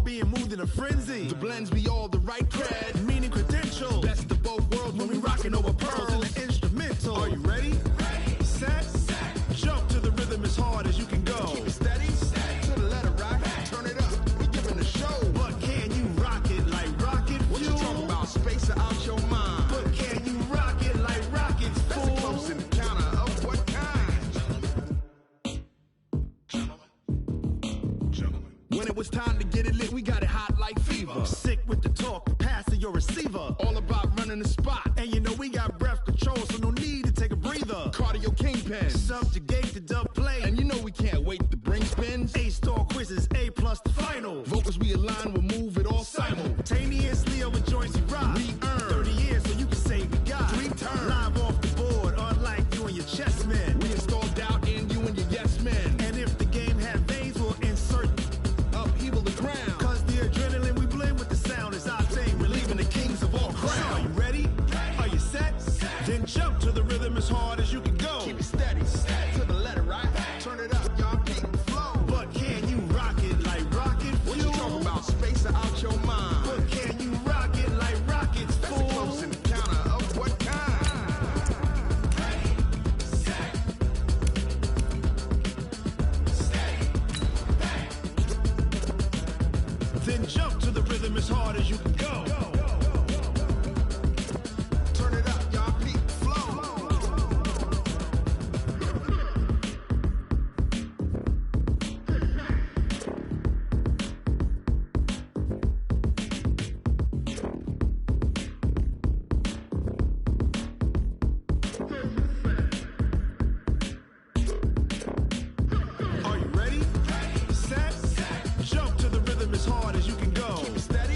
being moved in a frenzy. The blends be all the right cred, meaning credentials. Best of both worlds when we rockin' over pearls. In the instrumental. Are you ready? Set. Jump to the rhythm as hard as you can go. Keep it steady, to the letter right. Turn it up, we giving a show. But can you rock it like rocket fuel? What you talking about? Space or out your mind? But can you rock it like rockets, fool? That's a close encounter of what kind? When it was time to get it lit, we got it hot like fever. Sick with the talk, passing your receiver. All about running the spot. And you know we got breath control, so no need to take a breather. Cardio kingpin. Subjugate the dub play. And you know we can't wait to bring spins. A-star quizzes, A+ the final. Vocals we align, we'll move it all simultaneously over joints we rock. We earn 30 years so you can say we got 3 turns. Live off the board, unlike you and your chess men. We install doubt in you and your yes men. And if the game had veins, we'll insert upheaval the ground. Cause the adrenaline we blend with the sound is our thing. Relieving the kings of all crowns. Are you ready? Are you set? Then jump to the rhythm as hard as you can go. Keep it steady, to the letter right. Turn it up, y'all peak the flow. But can you rock it like rocket fuel? What you talking about? Space or out your mind? But can you rock it like rockets, That's fool? a close encounter of what kind? Then jump to the rhythm as hard as you can go. Turn it up, y'all peak the flow. Are you ready? Set. Jump to the rhythm as hard as you can go. Keep it steady,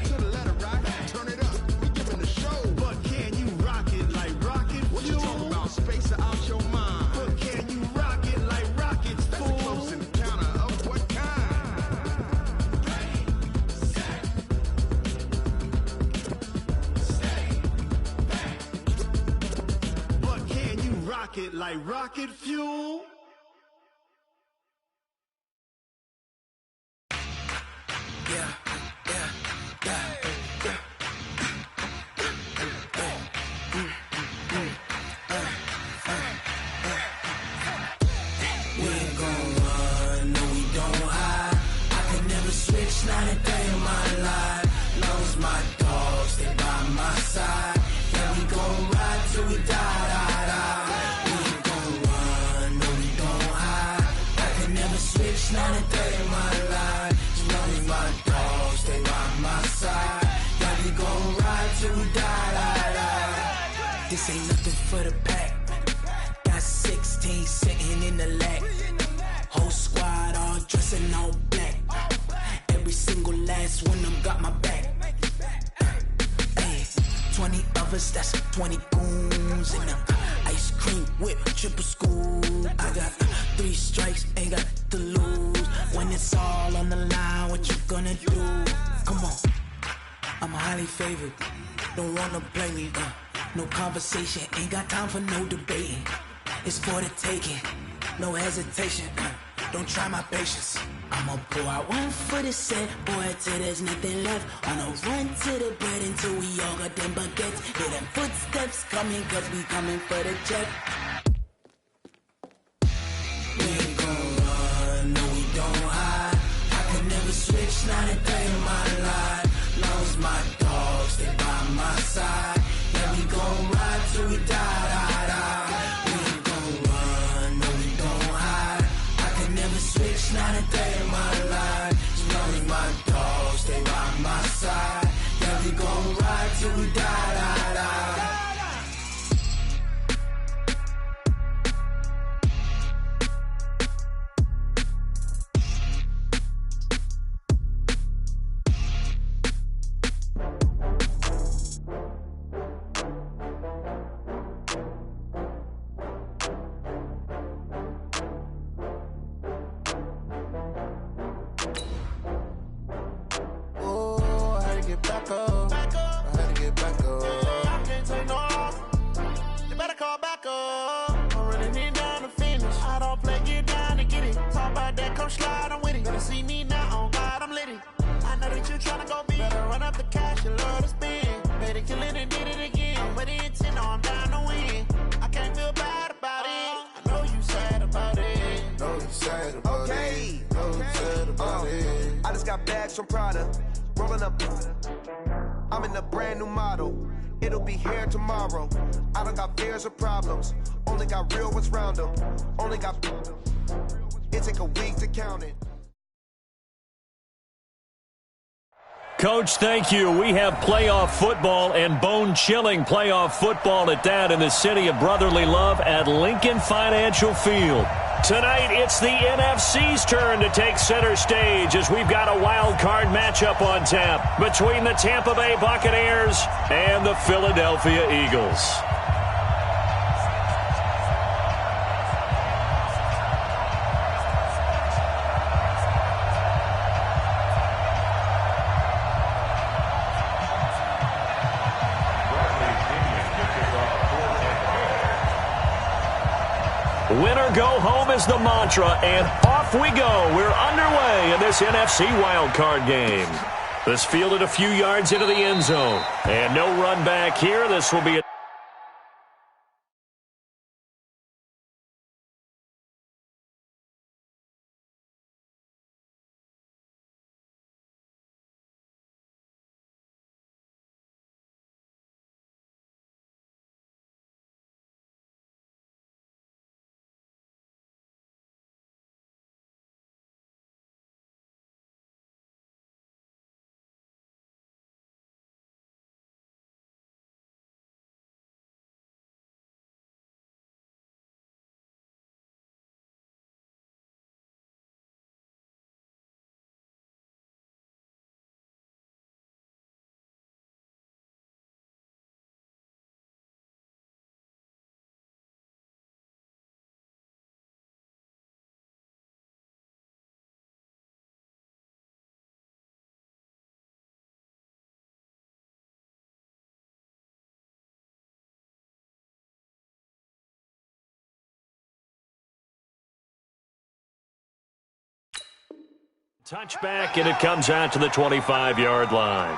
to the letter right. Turn it up, we giving a show. But can you rock it like rocket What you fuel? talking about? Space or out your mind? But can you rock it like rockets, That's a fool? close encounter of what kind? But can you rock it like rocket fuel? We ain't gon' run, no we don't hide. I can never switch, not a day in my life. Long as my dogs, they by my side. Yeah, we gon' ride till we die, die, die. We ain't gon' run, no we don't hide. I can never switch, not a day in my life. As long as my dogs, they by my side. Yeah, we gon' ride till we die, die, die. This ain't nothing for the pack. Got 16 sitting in the lag. Whole squad all dressing all black. Every single last one of them got my back. Hey, 20 of us, that's 20 goons in them. Ice cream whip, triple scoop. I got 3 strikes, ain't got to lose. When it's all on the line, what you gonna do? Come on, I'm highly favored. Don't wanna play me, no conversation, ain't got time for no debating. It's for the taking, no hesitation. Don't try my patience. I'ma pour out one for the set, boy, till there's nothing left. On a run to the bread until we all got them baguettes. Hear them footsteps coming, cause we coming for the check. We ain't gon' run, no we don't hide. I can never switch, not a day in my life. Long as my dogs, they by my side. Yeah, we gon' ride till we die, die, die. We ain't gon' run, no we don't hide. I can never switch, not a day in my life. As long as my dogs, they by my side. Yeah, we gon' ride till we die, die, die. know that you tryna go be. Better run up the cash, you love to spend. Better kill it and did it again. I'm with the intent, no, I'm down to win. I can't feel bad about it. I know you sad about it. Know you sad about it. Know you sad about it. I just got bags from Prada. Rolling up. I'm in a brand new model. It'll be here tomorrow. I don't got fears or problems. Only got real ones round them. Only got. It take a week to count it. Coach, thank you. We have playoff football and bone-chilling playoff football at that in the city of brotherly love at Lincoln Financial Field. Tonight, it's the NFC's turn to take center stage as we've got a wild card matchup on tap between the Tampa Bay Buccaneers and the Philadelphia Eagles. Winner go home is the mantra, and off we go. We're underway in this NFC wildcard game. This fielded a few yards into the end zone. And no run back here. This will be a touchback, and it comes out to the 25-yard line.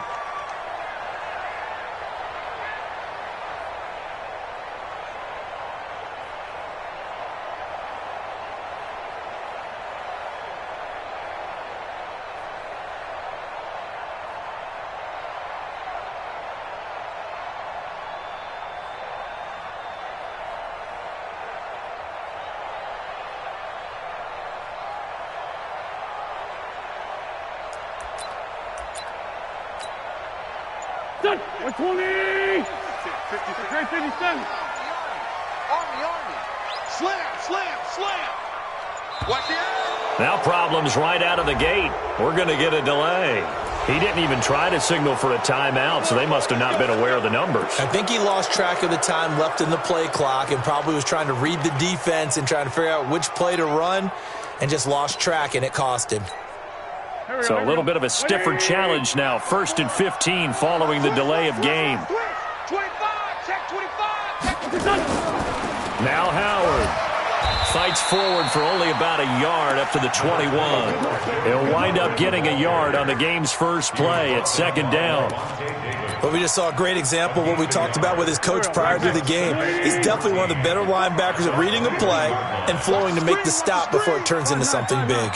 Set! 120! 57. Army. Slam. Watch the eye. Now problems right out of the gate. We're going to get a delay. He didn't even try to signal for a timeout, so they must have not been aware of the numbers. I think he lost track of the time left in the play clock and probably was trying to read the defense and trying to figure out which play to run and just lost track, and it cost him. So a little bit of a stiffer challenge now. 1st and 15 following the delay of game. 25. Check 25. Now Howard fights forward for only about a yard up to the 21. He'll wind up getting a yard on the game's first play at 2nd down. Well, we just saw a great example of what we talked about with his coach prior to the game. He's definitely one of the better linebackers at reading a play and flowing to make the stop before it turns into something big.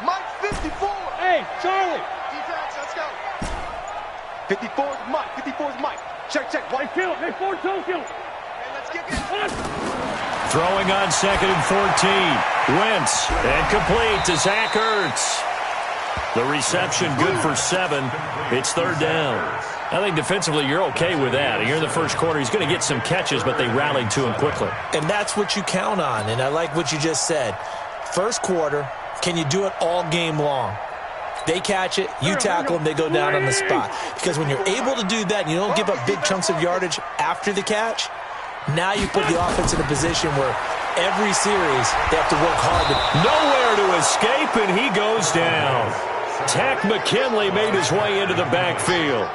Mike 54. Hey, Charlie! Defense, let's go. 54 is Mike. 54 is Mike. Check. White kill. Hey, 4 kill. Hey, let's get it. Throwing on 2nd and 14. Wentz, and complete to Zach Ertz. The reception good for 7. It's 3rd down. I think defensively you're okay with that. Here in the first quarter, he's going to get some catches, but they rallied to him quickly. And that's what you count on, and I like what you just said. First quarter, can you do it all game long? They catch it, you tackle them, they go down on the spot. Because when you're able to do that and you don't give up big chunks of yardage after the catch, now you put the offense in a position where every series they have to work hard. Nowhere to escape, and he goes down. Tack McKinley made his way into the backfield.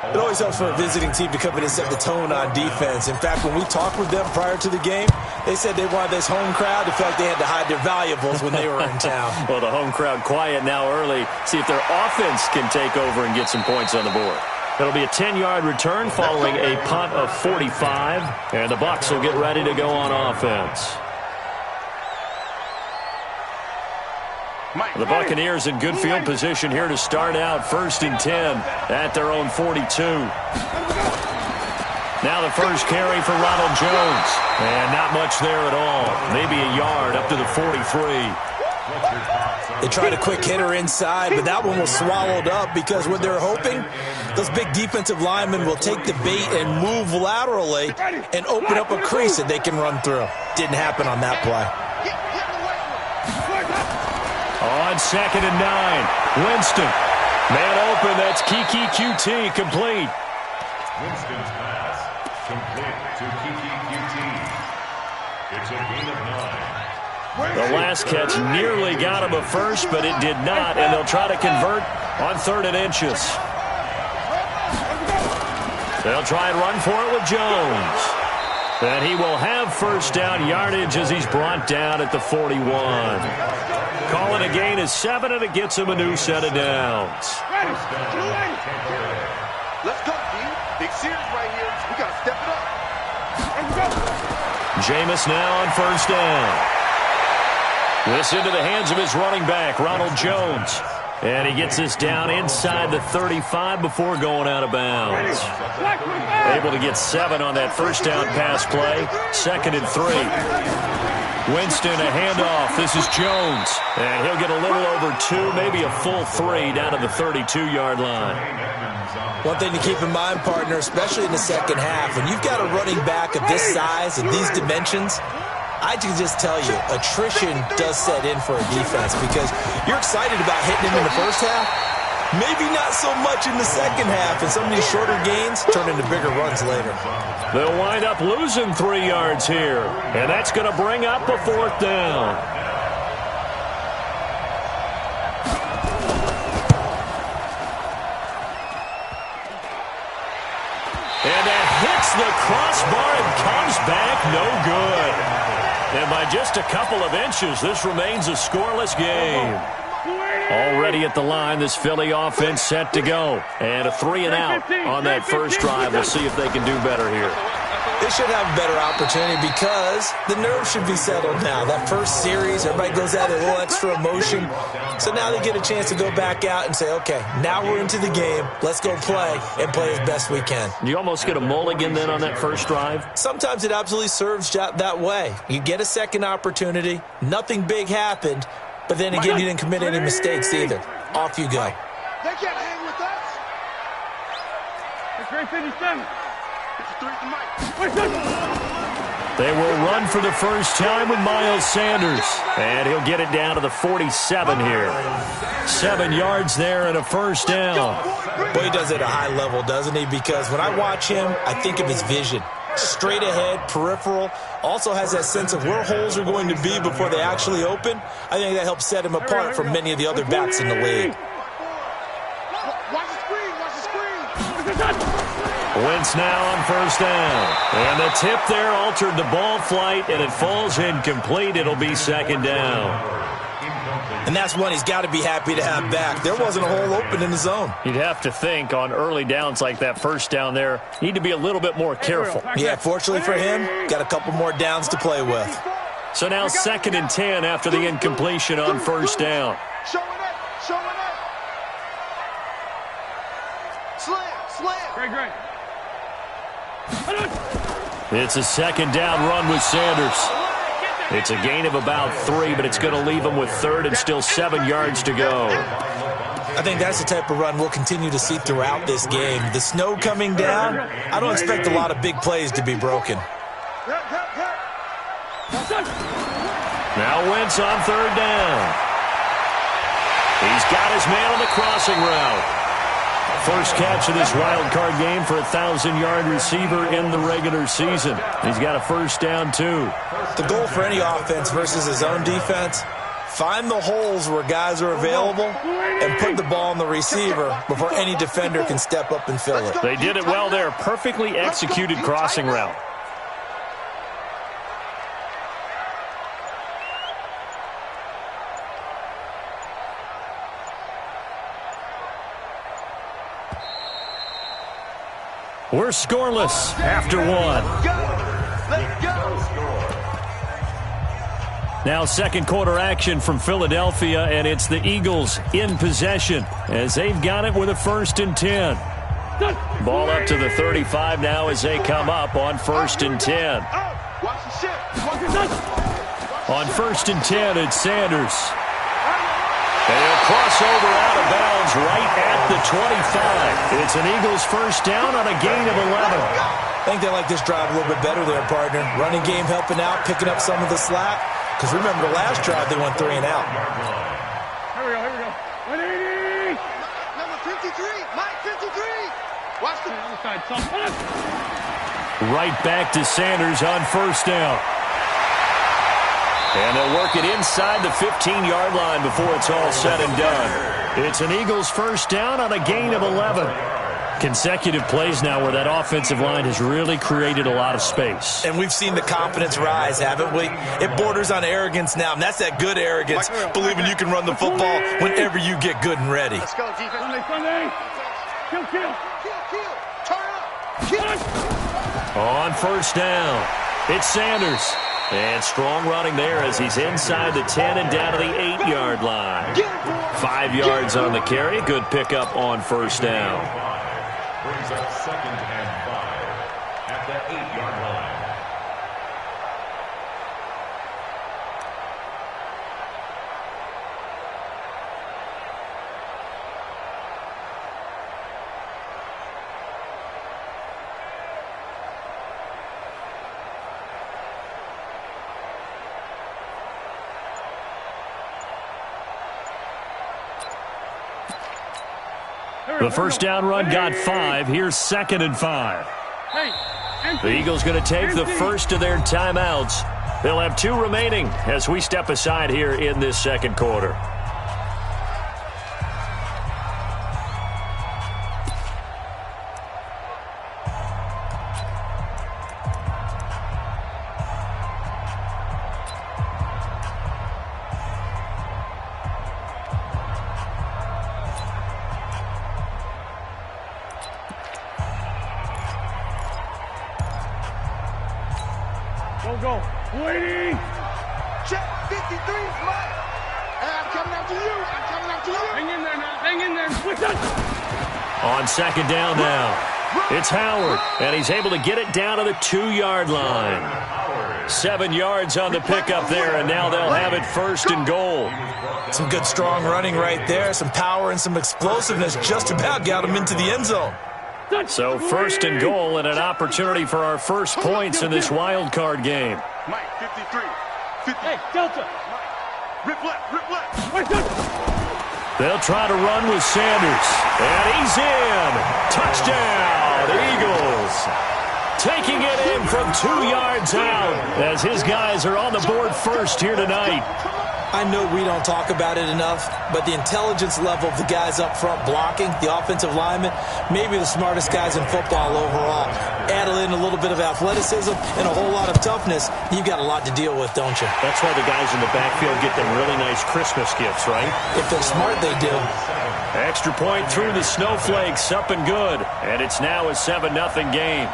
It always helps for a visiting team to come in and set the tone on defense. In fact, when we talked with them prior to the game, they said they wanted this home crowd to feel like they had to hide their valuables when they were in town. Well, the home crowd quiet now early. See if their offense can take over and get some points on the board. It'll be a 10-yard return following a punt of 45, and the Bucs will get ready to go on offense. The Buccaneers in good field position here to start out 1st and 10 at their own 42. Now the first carry for Ronald Jones. And not much there at all. Maybe a yard up to the 43. They tried a quick hitter inside, but that one was swallowed up because what they're hoping, those big defensive linemen will take the bait and move laterally and open up a crease that they can run through. Didn't happen on that play. On 2nd and 9, Winston. Man open, that's Kiki QT, complete. Winston's pass, complete to Kiki QT. It's a gain of 9. The last catch nearly got him a first, but it did not, and they'll try to convert on 3rd and inches. They'll try and run for it with Jones. And he will have first down yardage as he's brought down at the 41. Calling a gain of 7, and it gets him a new set of downs. Let's go, D. Big series right here. We got to step it up. Jameis now on 1st down. This into the hands of his running back, Ronald Jones. And he gets this down inside the 35 before going out of bounds. Able to get 7 on that first down pass play. 2nd and 3. Winston, a handoff. This is Jones. And he'll get a little over 2, maybe a full 3 down to the 32-yard line. One thing to keep in mind, partner, especially in the second half, when you've got a running back of this size and these dimensions, I can just tell you, attrition does set in for a defense because you're excited about hitting him in the first half. Maybe not so much in the second half, and some of these shorter gains turn into bigger runs later. They'll wind up losing 3 yards here, and that's going to bring up a 4th down. And that hits the crossbar and comes back no good. And by just a couple of inches, this remains a scoreless game. Already at the line, this Philly offense set to go. And a 3 and out on that first drive. We'll see if they can do better here. They should have a better opportunity because the nerves should be settled now. That first series, everybody goes out a little extra emotion. So now they get a chance to go back out and say, okay, now we're into the game. Let's go play and play as best we can. You almost get a mulligan then on that first drive? Sometimes it absolutely serves that way. You get a second opportunity. Nothing big happened. But then again, you didn't commit any mistakes either. Off you go. They can't hang with us. They will run for the first time with Miles Sanders. And he'll get it down to the 47 here. 7 yards there and a first down. Boy, he does it at a high level, doesn't he? Because when I watch him, I think of his vision. Straight ahead, peripheral. Also has that sense of where holes are going to be before they actually open. I think that helps set him apart from many of the other backs in the league. Watch the screen. Watch the screen. Wentz now on first down. And the tip there altered the ball flight, and it falls incomplete. It'll be 2nd down. And that's one he's got to be happy to have back. There wasn't a hole open in the zone. You'd have to think on early downs like that first down there, need to be a little bit more careful. Yeah, fortunately for him, got a couple more downs to play with. So now 2nd and 10 after the incompletion on first down. Showing it. Slam. Great. It's a 2nd down run with Sanders. It's a gain of about 3, but it's going to leave them with 3rd and still 7 yards to go. I think that's the type of run we'll continue to see throughout this game. The snow coming down, I don't expect a lot of big plays to be broken. Now Wentz on 3rd down. He's got his man on the crossing route. First catch of this wild card game for a 1,000-yard receiver in the regular season. He's got a first down, too. The goal for any offense versus his own defense, Find the holes where guys are available and put the ball on the receiver before any defender can step up and fill it. They did it well there. Perfectly executed crossing route. We're scoreless after one. Now second quarter action from Philadelphia, and it's the Eagles in possession as they've got it with a 1st and 10. Ball up to the 35 now as they come up on 1st and 10. On 1st and 10, it's Sanders. And he'll cross over out of bounds right at the 25. It's an Eagles first down on a gain of 11. I think they like this drive a little bit better there, partner. Running game helping out, picking up some of the slack. Because remember, the last drive they went 3 and out. Here we go. 180. Number 53, Mike 53. Watch the Other side, son. Right back to Sanders on first down. And they'll work it inside the 15-yard line before it's all said and done. It's an Eagles first down on a gain of 11. Consecutive plays now where that offensive line has really created a lot of space. And we've seen the confidence rise, haven't we? It borders on arrogance now, and that's that good arrogance, believing you can run the football whenever you get good and ready. Let's go, defense. Sunday. Kill. Turn up. On first down, it's Sanders. And strong running there as he's inside the 10 and down to the 8-yard line. 5 yards on the carry. Good pickup on first down. Brings up 2nd and 5 at the 8-yard line. The first down run got 5. Here's 2nd and 5. The Eagles going to take the first of their timeouts. They'll have 2 remaining as we step aside here in this second quarter. Go. 280. Check 53, Mike. And I'm coming after you. Hang in there now. Hang in there. Switch up. On second down now, it's Howard, and he's able to get it down to the 2-yard line. 7 yards on the pickup there, and now they'll have it 1st and goal. Some good, strong running right there. Some power and some explosiveness just about got him into the end zone. So 1st and goal and an opportunity for our first points in this wild card game. Mike 53. 50. Hey, Delta. Rip left. Wait, good. They'll try to run with Sanders. And he's in. Touchdown, Eagles. Taking it in from 2 yards out as his guys are on the board first here tonight. I know we don't talk about it enough, but the intelligence level of the guys up front blocking, the offensive linemen, maybe the smartest guys in football overall. Add in a little bit of athleticism and a whole lot of toughness, you've got a lot to deal with, don't you? That's why the guys in the backfield get them really nice Christmas gifts, right? If they're smart, they do. Extra point through the snowflakes, up and good. And it's now a 7-0 game.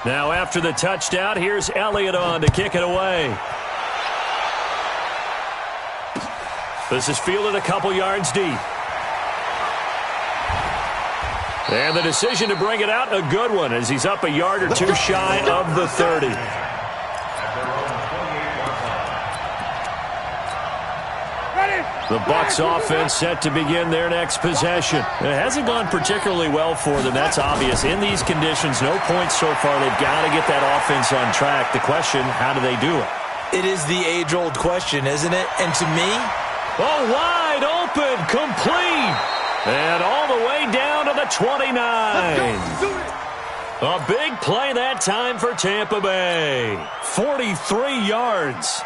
Now after the touchdown, here's Elliott on to kick it away. This is fielded a couple yards deep. And the decision to bring it out, a good one, as he's up a yard or 2 shy of the 30. The Bucs offense set to begin their next possession. It hasn't gone particularly well for them. That's obvious. In these conditions, no points so far. They've got to get that offense on track. The question, how do they do it? It is the age-old question, isn't it? And to me, wide open. open, complete, and all the way down to the 29. A big play that time for Tampa Bay. 43 yards.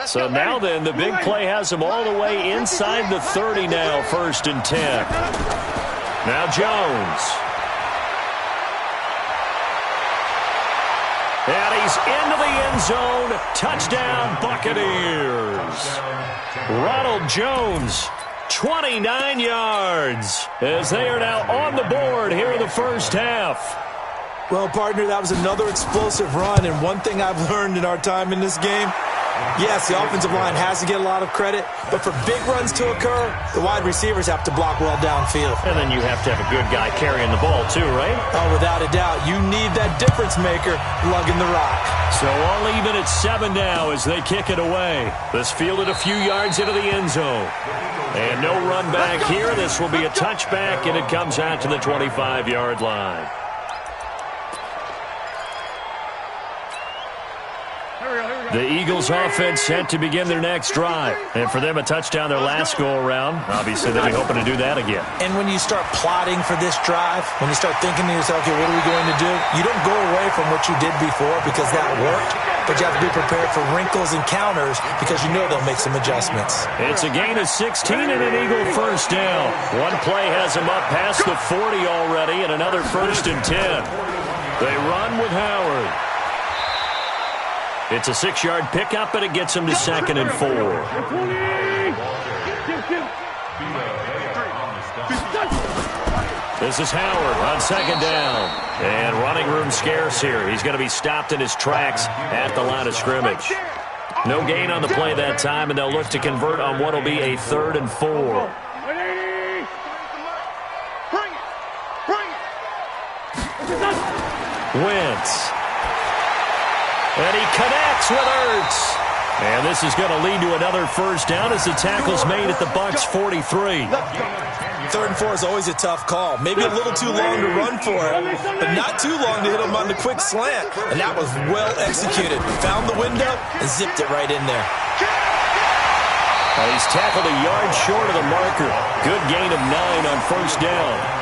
So now then, the big play has them all the way inside the 30 now, 1st and 10. Now Jones. And he's into the end zone. Touchdown, Buccaneers. Ronald Jones, 29 yards, as they are now on the board here in the first half. Well, partner, that was another explosive run, and one thing I've learned in our time in this game, yes, the offensive line has to get a lot of credit, but for big runs to occur, the wide receivers have to block well downfield. And then you have to have a good guy carrying the ball too, right? Oh, without a doubt. You need that difference maker lugging the rock. So all even at 7 now as they kick it away. This fielded a few yards into the end zone. And no run back here. This will be a touchback, and it comes out to the 25-yard line. The Eagles offense set to begin their next drive. And for them, a touchdown their last go-around. Obviously, they'll be hoping to do that again. And when you start plotting for this drive, when you start thinking to yourself, okay, what are we going to do? You don't go away from what you did before because that worked. But you have to be prepared for wrinkles and counters because you know they'll make some adjustments. It's a gain of 16 and an Eagle first down. One play has them up past the 40 already, and another 1st and 10. They run with Howard. It's a 6-yard pickup, and it gets him to 2nd and 4. This is Howard on 2nd down. And running room scarce here. He's going to be stopped in his tracks at the line of scrimmage. No gain on the play that time, and they'll look to convert on what will be a 3rd and 4. Wentz. And he connects with Ertz. And this is going to lead to another first down as the tackle's made at the Bucs 43. 3rd and 4 is always a tough call. Maybe a little too long to run for it, but not too long to hit him on the quick slant. And that was well executed. Found the window and zipped it right in there. Well, he's tackled a yard short of the marker. Good gain of 9 on first down.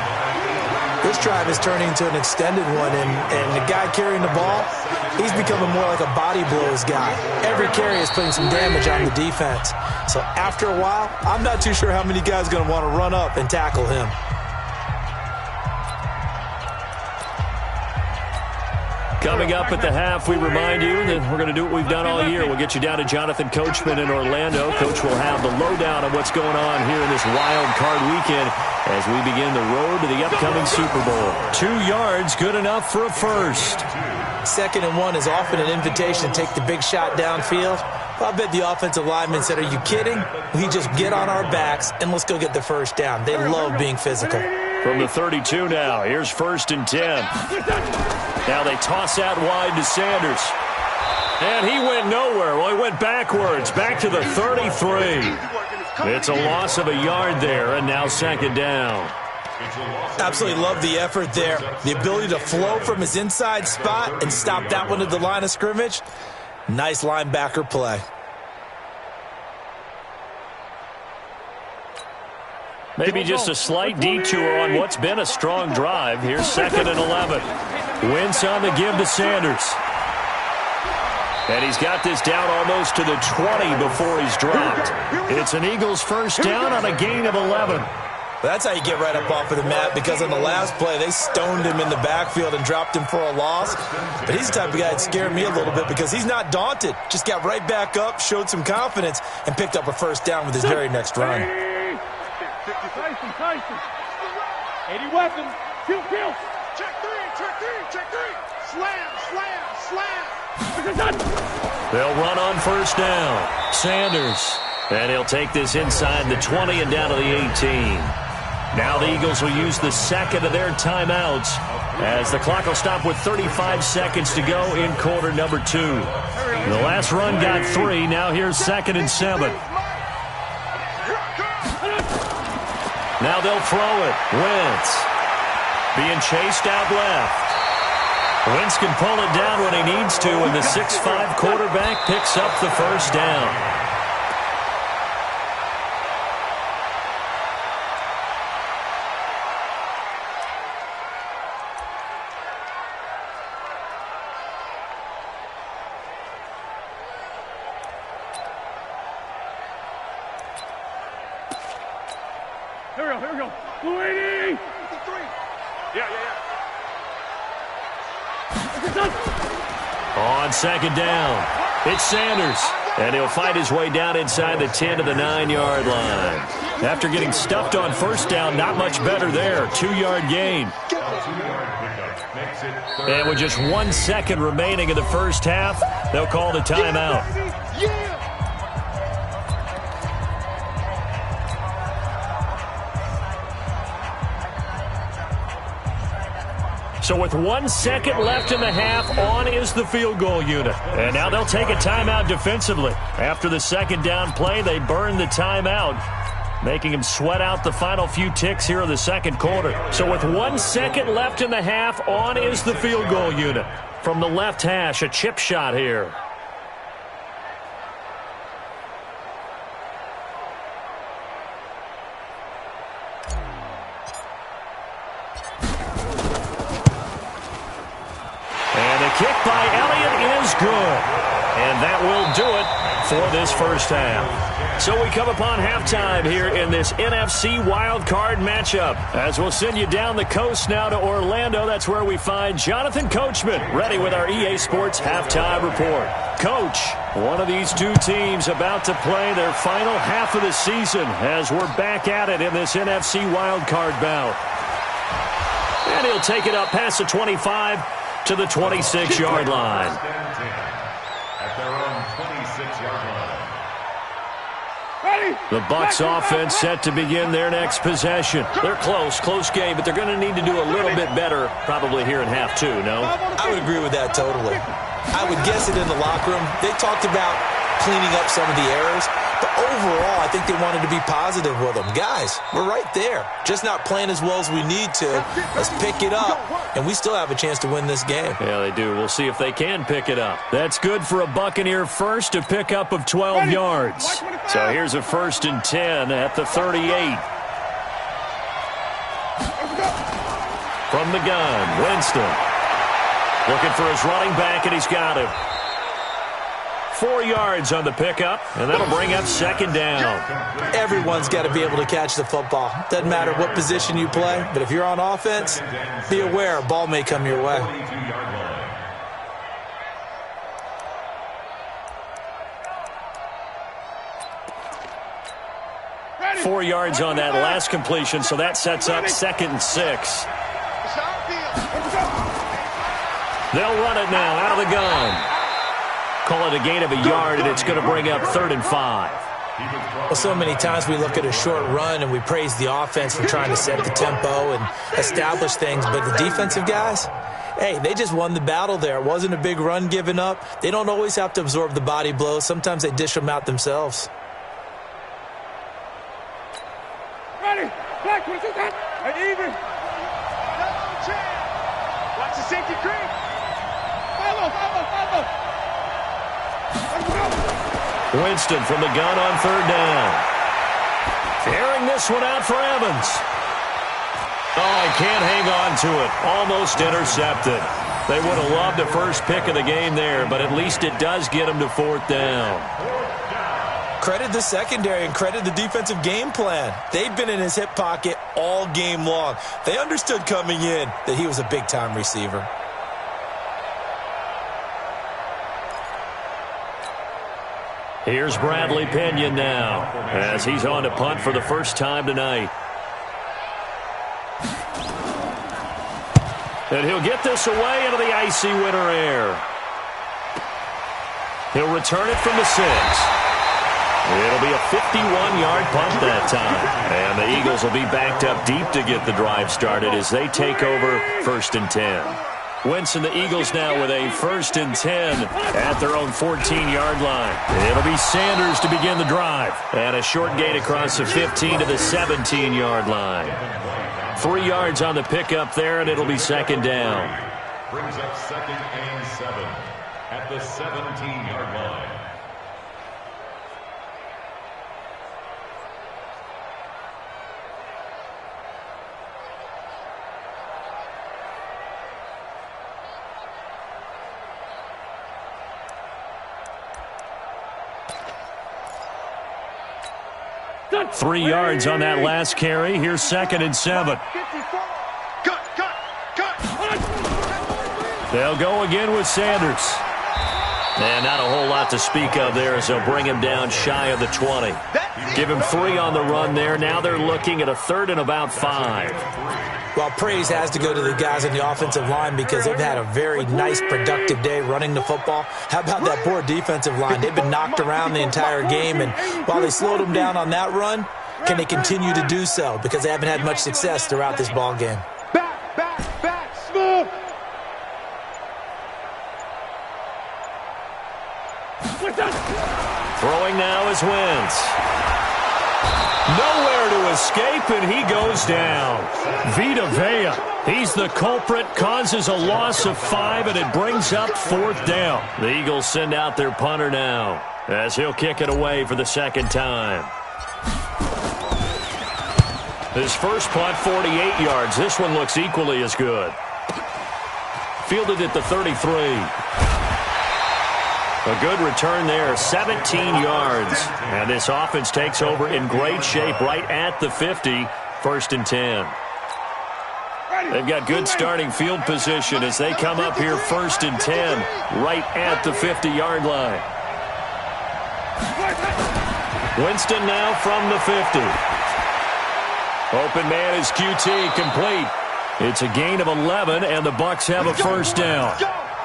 This drive is turning into an extended one, and the guy carrying the ball, he's becoming more like a body blows guy. Every carry is putting some damage on the defense. So after a while, I'm not too sure how many guys are going to want to run up and tackle him. Coming up at the half, we remind you that we're going to do what we've done all year. We'll get you down to Jonathan Coachman in Orlando. Coach will have the lowdown of what's going on here in this wild card weekend as we begin the road to the upcoming Super Bowl. 2 yards, good enough for a first. 2nd and 1 is often an invitation to take the big shot downfield. Well, I bet the offensive lineman said, are you kidding? We just get on our backs and let's go get the first down. They love being physical. From the 32 now, here's 1st and 10. Now they toss out wide to Sanders. And he went nowhere. Well, he went backwards, back to the 33. It's a loss of a yard there, and now 2nd down. Absolutely love the effort there. The ability to flow from his inside spot and stop that one at the line of scrimmage. Nice linebacker play. Maybe just a slight detour on what's been a strong drive. Here's 2nd and 11. Wentz on the give to Sanders. And he's got this down almost to the 20 before he's dropped. It's an Eagles first down on a gain of 11. That's how you get right up off of the mat, because on the last play, they stoned him in the backfield and dropped him for a loss. But he's the type of guy that scared me a little bit because he's not daunted. Just got right back up, showed some confidence, and picked up a first down with his very next run. Tyson. 80 weapons. Kill. Check three. Slam. They'll run on first down. Sanders. And he'll take this inside the 20 and down to the 18. Now the Eagles will use the 2nd of their timeouts as the clock will stop with 35 seconds to go in quarter number 2. The last run got 3. Now here's 2nd and 7. Now they'll throw it. Wentz. being chased out left. Wentz can pull it down when he needs to, and the 6'5" quarterback picks up the first down. Here we go. 280. Yeah. On second down, it's Sanders, and he'll fight his way down inside the 10 to the 9-yard line. After getting stuffed on first down, not much better there. 2-yard gain. And with just 1 second remaining in the first half, they'll call the timeout. So with 1 second left in the half, on is the field goal unit. And now they'll take a timeout defensively. After the second down play, they burn the timeout, making him sweat out the final few ticks here in the second quarter. So with 1 second left in the half, on is the field goal unit. From the left hash, a chip shot here. Kick by Elliott is good. And that will do it for this first half. So we come upon halftime here in this NFC wildcard matchup. As we'll send you down the coast now to Orlando, that's where we find Jonathan Coachman ready with our EA Sports halftime report. Coach, one of these two teams about to play their final half of the season as we're back at it in this NFC wildcard bout. And he'll take it up past the 25 to the 26-yard line. At their own 26-yard line. The Bucs offense set to begin their next possession. They're close game, but they're going to need to do a little bit better probably here in half two, no? I would agree with that totally. I would guess it in the locker room. They talked about cleaning up some of the errors, but overall, I think they wanted to be positive with them. Guys, we're right there. Just not playing as well as we need to. Let's pick it up, and we still have a chance to win this game. Yeah, they do. We'll see if they can pick it up. That's good for a Buccaneer first, a pickup of 12 yards. So here's a 1st and 10 at the 38. From the gun, Winston. Looking for his running back, and he's got him. 4 yards on the pickup, and that'll bring up second down. Everyone's got to be able to catch the football. Doesn't matter what position you play, but if you're on offense, be aware a ball may come your way. 4 yards on that last completion, so that sets up 2nd and 6. They'll run it now out of the gun. Call it a gain of a yard, and it's going to bring up 3rd and 5. Well, so many times we look at a short run and we praise the offense for trying to set the tempo and establish things, but the defensive guys, hey, they just won the battle there. It wasn't a big run given up. They don't always have to absorb the body blows. Sometimes they dish them out themselves. Ready. Back. What is that? Even. Watch the safety creep. Follow. Winston from the gun on 3rd down. Airing this one out for Evans. Oh, he can't hang on to it. Almost intercepted. They would have loved the first pick of the game there, but at least it does get them to 4th down. Credit the secondary and credit the defensive game plan. They've been in his hip pocket all game long. They understood coming in that he was a big-time receiver. Here's Bradley Pinion now as he's on to punt for the first time tonight. And he'll get this away into the icy winter air. He'll return it from the 6. It'll be a 51-yard punt that time. And the Eagles will be backed up deep to get the drive started as they take over 1st and 10. Wentz and the Eagles now with a 1st and 10 at their own 14-yard line. It'll be Sanders to begin the drive. And a short gain across the 15 to the 17-yard line. 3 yards on the pickup there, and it'll be second down. Brings up 2nd and 7 at the 17-yard line. Got 3 yards on that last carry. Here's 2nd and 7. They'll go again with Sanders. And not a whole lot to speak of there as they'll bring him down shy of the 20. Give him 3 on the run there. Now they're looking at a 3rd and about 5. Well, praise has to go to the guys on the offensive line because they've had a very nice, productive day running the football. How about that poor defensive line? They've been knocked around the entire game, and while they slowed them down on that run, can they continue to do so? Because they haven't had much success throughout this ball game. Back, smooth. Throwing now is Wentz. Nowhere to escape, and he goes down. Vita Vea, he's the culprit, causes a loss of 5, and it brings up 4th down. The Eagles send out their punter now, as he'll kick it away for the 2nd time. His first punt, 48 yards. This one looks equally as good. Fielded at the 33. A good return there, 17 yards. And this offense takes over in great shape right at the 50, 1st and 10. They've got good starting field position as they come up here 1st and 10, right at the 50-yard line. Winston now from the 50. Open man is QT, complete. It's a gain of 11, and the Bucs have a 1st down.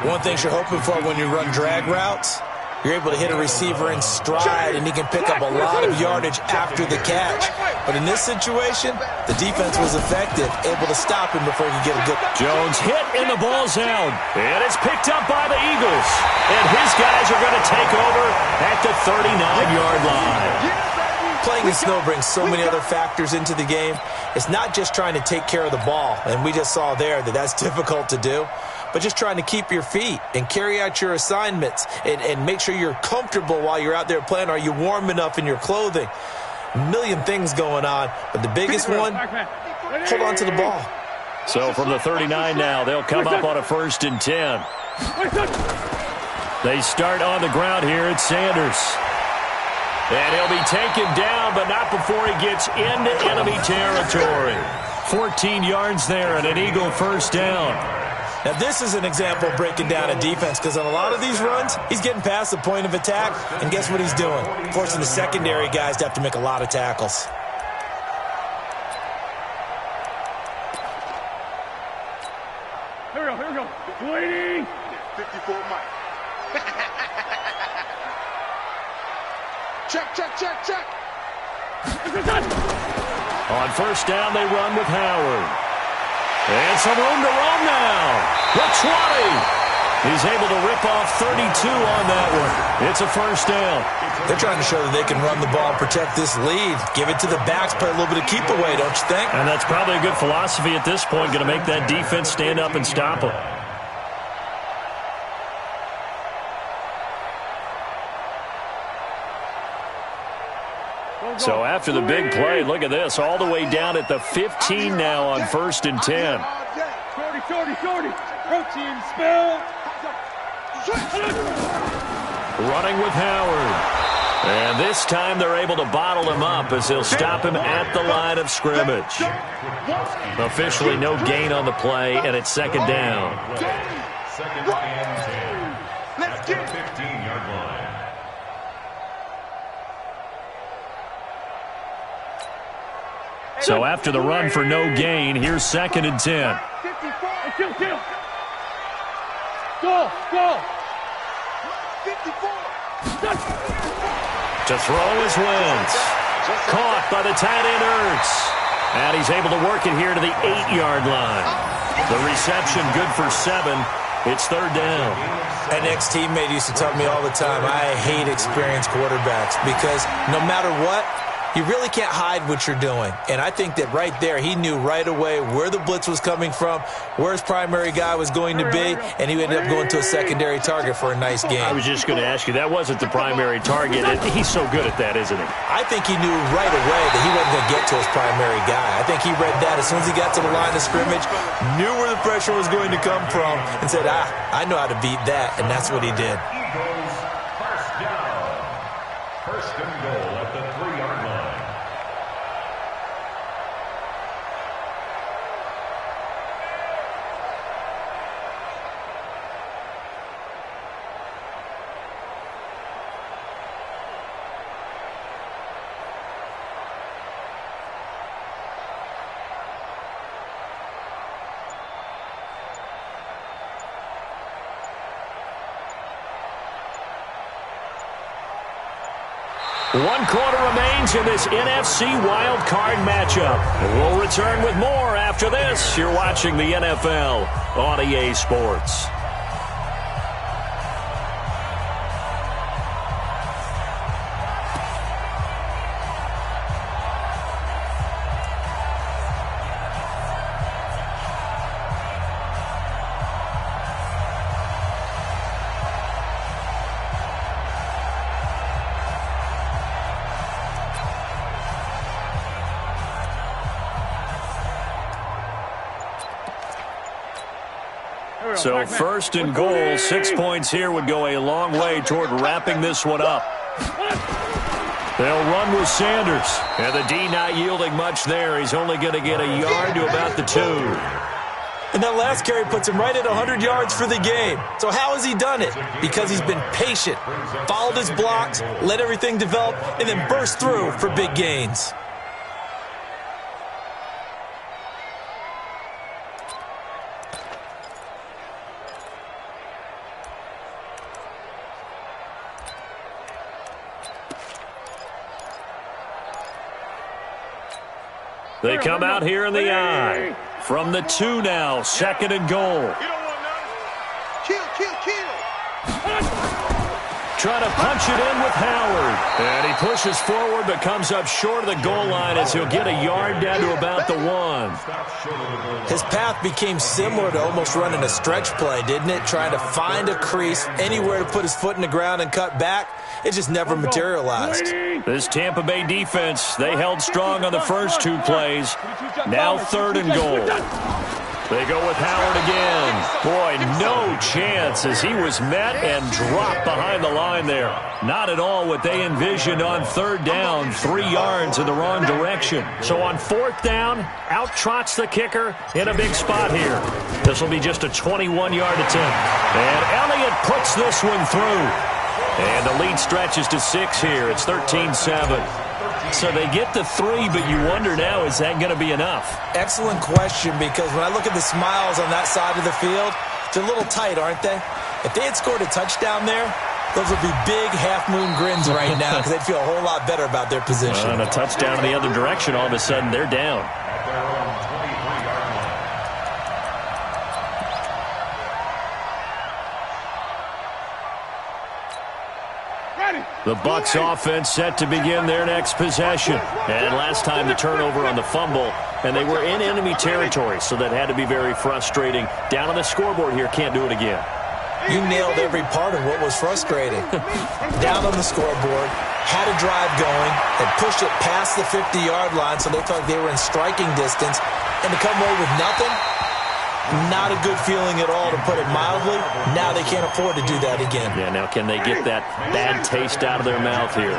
One thing you're hoping for when you run drag routes, you're able to hit a receiver in stride, and he can pick up a lot of yardage after the catch. But in this situation, the defense was effective, able to stop him before he could get a good... Jones hit, and the ball's out. And it's picked up by the Eagles. And his guys are going to take over at the 39-yard line. Playing in snow brings so many other factors into the game. It's not just trying to take care of the ball, and we just saw there that that's difficult to do, but just trying to keep your feet and carry out your assignments and make sure you're comfortable while you're out there playing. Are you warm enough in your clothing? A million things going on, but the biggest one, hold on to the ball. So from the 39 now, they'll come up on a 1st and 10. They start on the ground here at Sanders. And he'll be taken down, but not before he gets into enemy territory. 14 yards there and an Eagle 1st down. Now, this is an example of breaking down a defense because on a lot of these runs, he's getting past the point of attack, and guess what he's doing? Forcing the secondary guys to have to make a lot of tackles. Here we go. Waiting. 54 Mike. Check. On 1st down, they run with Howard. And some room to roam now. The 20. He's able to rip off 32 on that one. It's a 1st down. They're trying to show that they can run the ball and protect this lead. Give it to the backs, play a little bit of keep away, don't you think? And that's probably a good philosophy at this point, going to make that defense stand up and stop them. So after the big play, look at this, all the way down at the 15 now on 1st and 10. Shorty. Protein spill. Running with Howard. And this time they're able to bottle him up as they'll stop him at the line of scrimmage. Officially no gain on the play, and it's 2nd down. 2nd and 10 at the 15-yard line. So after the run for no gain, here's 2nd and 10. Kill. Go. 54. To throw is Wentz. Caught by the tight end Ertz. And he's able to work it here to the 8-yard line. The reception good for 7. It's 3rd down. An ex-teammate used to tell me all the time, I hate experienced quarterbacks because no matter what, you really can't hide what you're doing. And I think that right there, he knew right away where the blitz was coming from, where his primary guy was going to be, and he ended up going to a secondary target for a nice game. I was just going to ask you, that wasn't the primary target, and he's so good at that, isn't he? I think he knew right away that he wasn't going to get to his primary guy. I think he read that as soon as he got to the line of scrimmage, knew where the pressure was going to come from, and said, I know how to beat that, and that's what he did. Eagles, first down. First and goal at the 3-yard line. One quarter remains in this NFC Wild Card matchup. We'll return with more after this. You're watching the NFL on EA Sports. So first and goal, 6 points here would go a long way toward wrapping this one up. They'll run with Sanders. And the D not yielding much there. He's only going to get a yard to about the 2. And that last carry puts him right at 100 yards for the game. So how has he done it? Because he's been patient, followed his blocks, let everything develop, and then burst through for big gains. They come out here in the I. From the 2 now, second and goal. Trying to punch it in with Howard. And he pushes forward but comes up short of the goal line as he'll get a yard down to about the 1. His path became similar to almost running a stretch play, didn't it? Trying to find a crease, anywhere to put his foot in the ground and cut back. It just never materialized. This Tampa Bay defense, they held strong on the first 2 plays. Now third and goal. They go with Howard again. Boy, no chance as he was met and dropped behind the line there. Not at all what they envisioned on third down, 3 yards in the wrong direction. So on fourth down, out trots the kicker in a big spot here. This will be just a 21-yard attempt. And Elliott puts this one through. And the lead stretches to 6 here. It's 13-7. So they get to 3, but you wonder now, is that going to be enough? Excellent question, because when I look at the smiles on that side of the field, they're a little tight, aren't they? If they had scored a touchdown there, those would be big half-moon grins right now because they'd feel a whole lot better about their position. And a touchdown in the other direction, all of a sudden they're down. The Bucs offense set to begin their next possession. And last time the turnover on the fumble, and they were in enemy territory, so that had to be very frustrating. Down on the scoreboard here, can't do it again. You nailed every part of what was frustrating. Down on the scoreboard, had a drive going, had pushed it past the 50-yard line, so they thought they were in striking distance, and to come away with nothing, not a good feeling at all, to put it mildly. Now they can't afford to do that again. Yeah, now can they get that bad taste out of their mouth here?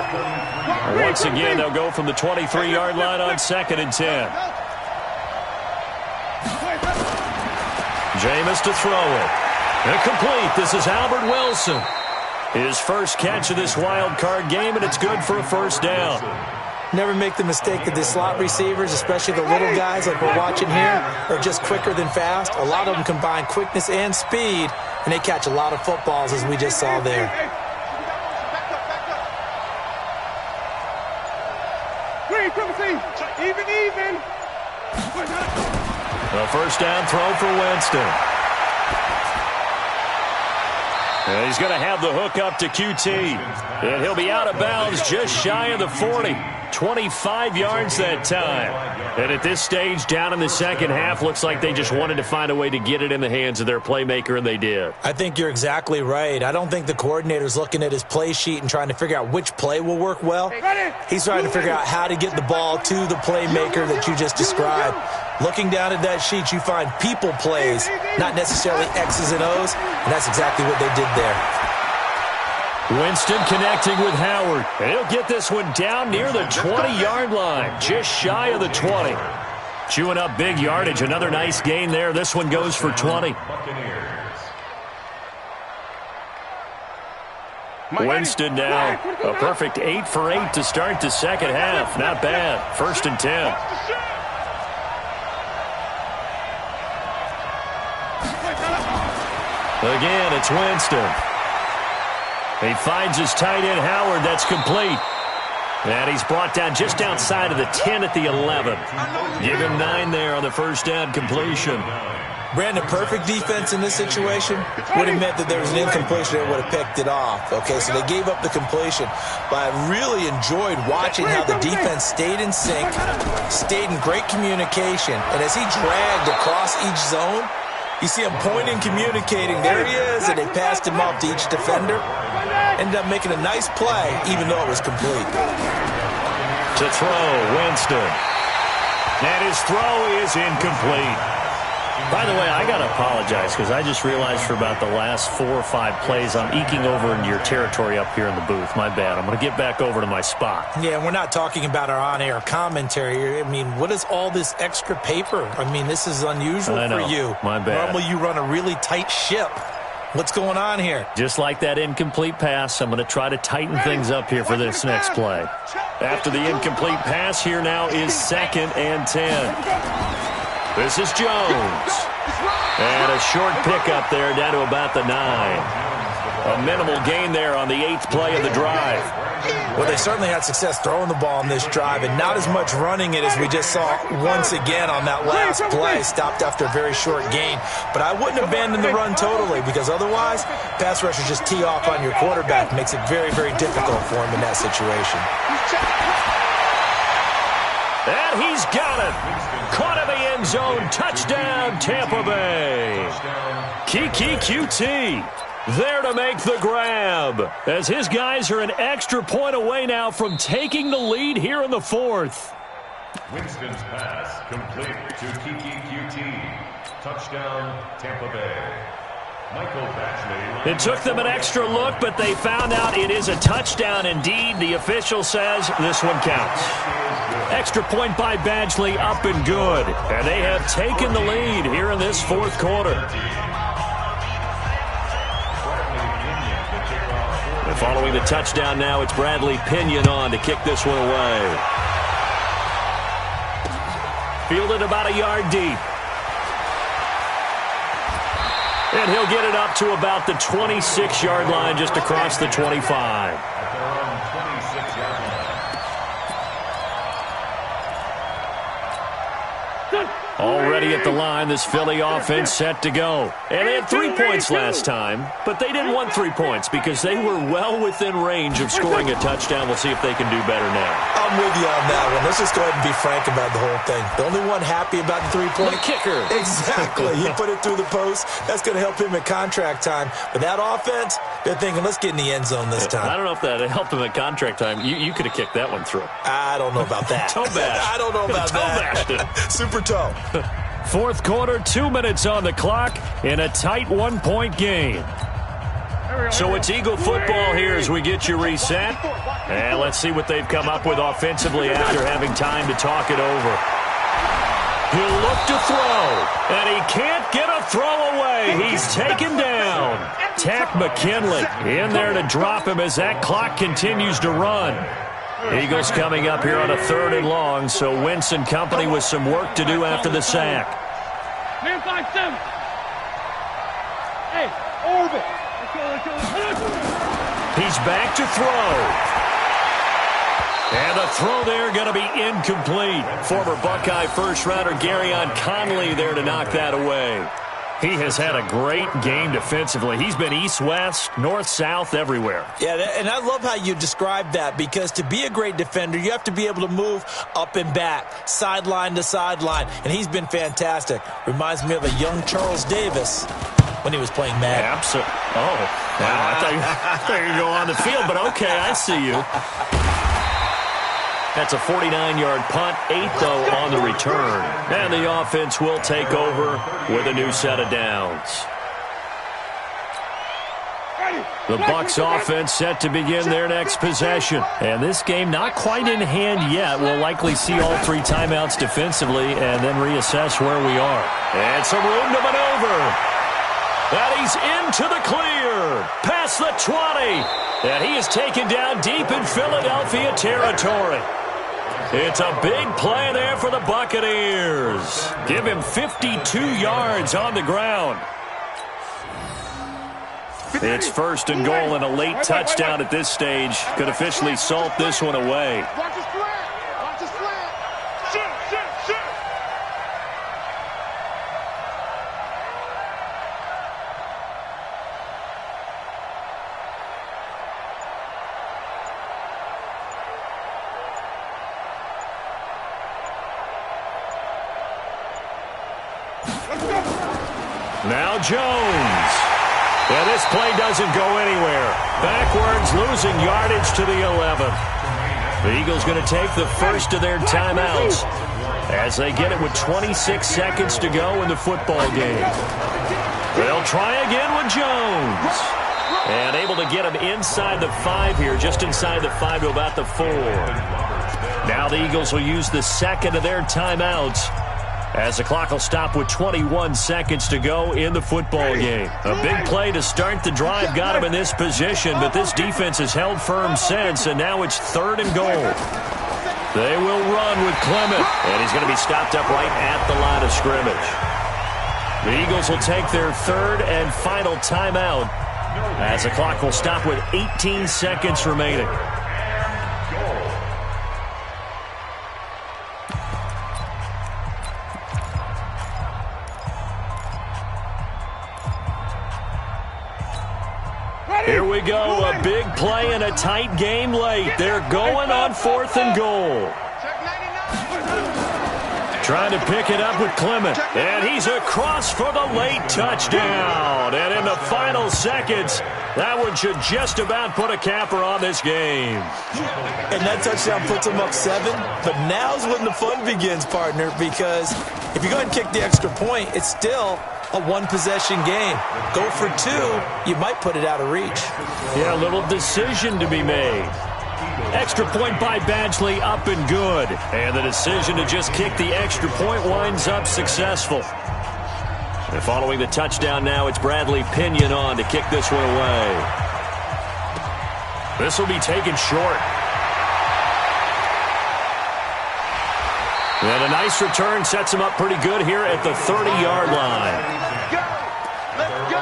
Once again, they'll go from the 23-yard line on 2nd and 10. Jameis to throw it. Incomplete. This is Albert Wilson. His first catch of this wild card game, and it's good for a first down. Never make the mistake that the slot receivers, especially the little guys like we're watching here, are just quicker than fast. A lot of them combine quickness and speed, and they catch a lot of footballs, as we just saw there. Even. A first down throw for Winston. And he's going to have the hook up to QT. And he'll be out of bounds just shy of the 40. 25 yards that time. And at this stage, down in the second half, looks like they just wanted to find a way to get it in the hands of their playmaker, and they did. I think you're exactly right. I don't think the coordinator's looking at his play sheet and trying to figure out which play will work well. He's trying to figure out how to get the ball to the playmaker that you just described. Looking down at that sheet, you find people plays, not necessarily X's and O's, and that's exactly what they did there. Winston connecting with Howard. And he'll get this one down near the 20-yard line, just shy of the 20. Chewing up big yardage. Another nice gain there. This one goes for 20. Winston now a perfect 8 for 8 to start the second half. Not bad. 1st and 10. Again, it's Winston. He finds his tight end, Howard. That's complete. And he's brought down just outside of the 10 at the 11. Give him 9 there on the first down completion. Brandon, perfect defense in this situation would have meant that there was an incompletion that would have picked it off. Okay, so they gave up the completion. But I really enjoyed watching how the defense stayed in sync, stayed in great communication. And as he dragged across each zone, you see him pointing, communicating. There he is, and they passed him off to each defender. Ended up making a nice play, even though it was complete. To throw, Winston. And his throw is incomplete. By the way, I got to apologize because I just realized for about the last 4 or 5 plays I'm eking over into your territory up here in the booth. My bad. I'm going to get back over to my spot. Yeah, we're not talking about our on-air commentary. I mean, what is all this extra paper? I mean, this is unusual for you. My bad. Normally you run a really tight ship. What's going on here? Just like that incomplete pass, I'm going to try to tighten things up here for this next play. After the incomplete pass, here now is 2nd and 10. This is Jones. And a short pickup there down to about the 9. A minimal gain there on the 8th play of the drive. Well, they certainly had success throwing the ball on this drive, and not as much running it as we just saw once again on that last play, stopped after a very short gain. But I wouldn't abandon the run totally, because otherwise, pass rushers just tee off on your quarterback. Makes it very, very difficult for him in that situation. And he's got it. Caught in the end zone. Touchdown, Tampa Bay. Kiki QT there to make the grab, as his guys are an extra point away now from taking the lead here in the 4th. Winston's pass complete to Kiki QT. Touchdown, Tampa Bay. It took them an extra look, but they found out it is a touchdown indeed. The official says this one counts. Extra point by Badgley, up and good. And they have taken the lead here in this 4th quarter. And following the touchdown now, it's Bradley Pinion on to kick this one away. Fielded about a yard deep. And he'll get it up to about the 26-yard line, just across the 25. Already at the line, this Philly offense set to go. And they had 3 points last time, but they didn't want 3 points because they were well within range of scoring a touchdown. We'll see if they can do better now. I'm with you on that one. Let's just go ahead and be frank about the whole thing. The only one happy about the 3-point? The kicker. Exactly. He put it through the post. That's going to help him at contract time. But that offense, they're thinking, let's get in the end zone this time. I don't know if that helped him at contract time. You could have kicked that one through. I don't know about that. Toe bash. I don't know about that. Super toe. 4th quarter, 2 minutes on the clock in a tight 1-point game. So it's Eagle football here as we get you reset. And let's see what they've come up with offensively after having time to talk it over. He'll look to throw, and he can't get a throw away. He's taken down. Tack McKinley in there to drop him as that clock continues to run. Eagles coming up here on a 3rd and long, so Wentz and company with some work to do after the sack. Hey, orbit. He's back to throw. And the throw there going to be incomplete. Former Buckeye first-rounder Garyon Conley there to knock that away. He has had a great game defensively. He's been east-west, north-south, everywhere. Yeah, and I love how you described that, because to be a great defender, you have to be able to move up and back, sideline to sideline, and he's been fantastic. Reminds me of a young Charles Davis when he was playing Madden. Absolutely. Oh, wow. I thought you were going to go on the field, but okay, I see you. That's a 49-yard punt, 8, though, on the return. And the offense will take over with a new set of downs. The Bucs offense set to begin their next possession. And this game not quite in hand yet. We'll likely see all 3 timeouts defensively and then reassess where we are. And some room to maneuver. And he's into the clear. Past the 20. And he is taken down deep in Philadelphia territory. It's a big play there for the Buccaneers. Give him 52 yards on the ground. It's 1st and goal, and a late touchdown at this stage could officially salt this one away. Watch the slant. Watch the slant. Shoot. Now Jones. Yeah, this play doesn't go anywhere. Backwards, losing yardage to the 11. The Eagles going to take the first of their timeouts as they get it with 26 seconds to go in the football game. They'll try again with Jones. And able to get him inside the 5 here, just inside the 5 to about the 4. Now the Eagles will use the second of their timeouts as the clock will stop with 21 seconds to go in the football game. A big play to start the drive got him in this position, but this defense has held firm since, and now it's 3rd and goal. They will run with Clement, and he's going to be stopped up right at the line of scrimmage. The Eagles will take their 3rd and final timeout as the clock will stop with 18 seconds remaining. Here we go, a big play in a tight game late. They're going on 4th and goal. Trying to pick it up with Clement. And he's across for the late touchdown. And in the final seconds, that one should just about put a capper on this game. And that touchdown puts them up 7. But now's when the fun begins, partner, because if you go ahead and kick the extra point, it's still a 1-possession game. Go for 2, you might put it out of reach. Yeah, a little decision to be made. Extra point by Badgley, up and good. And the decision to just kick the extra point winds up successful. And following the touchdown now, it's Bradley Pinion on to kick this one away. This will be taken short. And a nice return sets him up pretty good here at the 30-yard line. Let's go.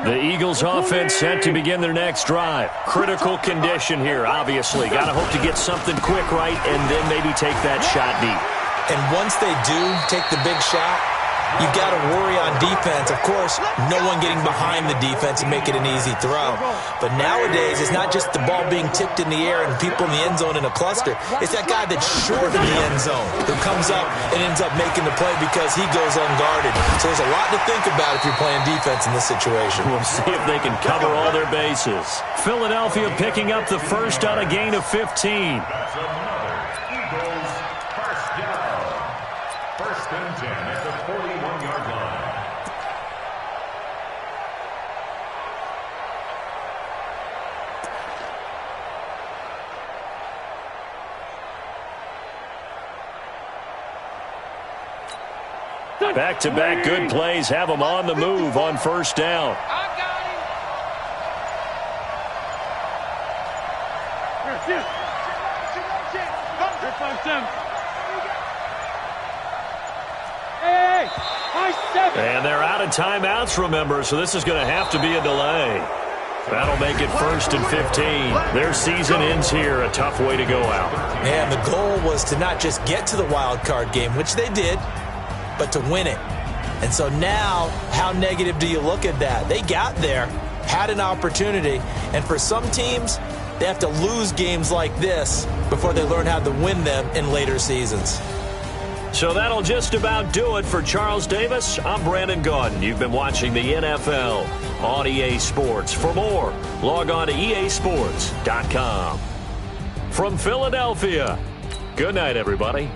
The Eagles offense set to begin their next drive. Critical condition here, obviously. Got to hope to get something quick right and then maybe take that shot deep. And once they do take the big shot, you've got to worry on defense. Of course, no one getting behind the defense and make it an easy throw. But nowadays, it's not just the ball being tipped in the air and people in the end zone in a cluster. It's that guy that's short of the end zone who comes up and ends up making the play because he goes unguarded. So there's a lot to think about if you're playing defense in this situation. We'll see if they can cover all their bases. Philadelphia picking up the first on a gain of 15. That's another Eagles first down. 1st and 10 at the 41-yard line. Back-to-back good plays have them on the move on 1st down. Hey, And they're out of timeouts, remember, so this is going to have to be a delay. That'll make it 1st and 15. Their season ends here. A tough way to go out. And the goal was to not just get to the wild card game, which they did, but to win it. And so now, how negative do you look at that? They got there, had an opportunity, and for some teams, they have to lose games like this before they learn how to win them in later seasons. So that'll just about do it for Charles Davis. I'm Brandon Gaudin. You've been watching the NFL on EA Sports. For more, log on to easports.com. From Philadelphia, good night, everybody.